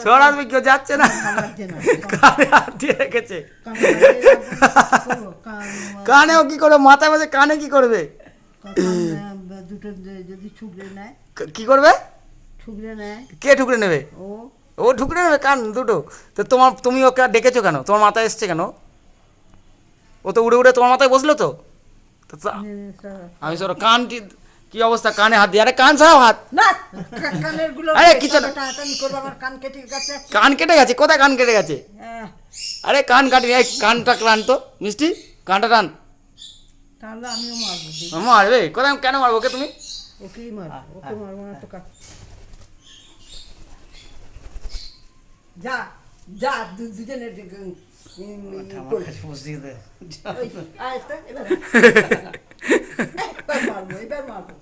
সরাসরি কেউ যাচ্ছে না, কানে হাত দিয়ে রেখেছে। কানেও কি করবে, মাথায় বসে কানে কি করবে? দুটো যদি ঠুকরে নেয়, কি করবে? ঠুকরে নেয়। কে ঠুকরে নেবে? ও ঠুকরে নেবে কান দুটো? তো তুমি ওকে ডেকেছো কেন? তোমার মাথায় এসছে কেন? ও তো উড়ে উড়ে তোমার মাথায় বসলো তো। আমি সর কানটি কি অবস্থা, কানে হাত দিয়ে, আরে কান ছাড়াও হাত। আরে কিছু না, কান কেটে গেছে? কোথায় কান কেটে গেছে? আরে কান কাটবি, এই কানটা টান তো মিষ্টি, কানটা টান। মারবে কোথায়, কেন মারবো ওকে তুমি? ওকেই মারবো, ওকে মারবো না তো। যা যা দুজনের এবার মারবো, এবার মারবো।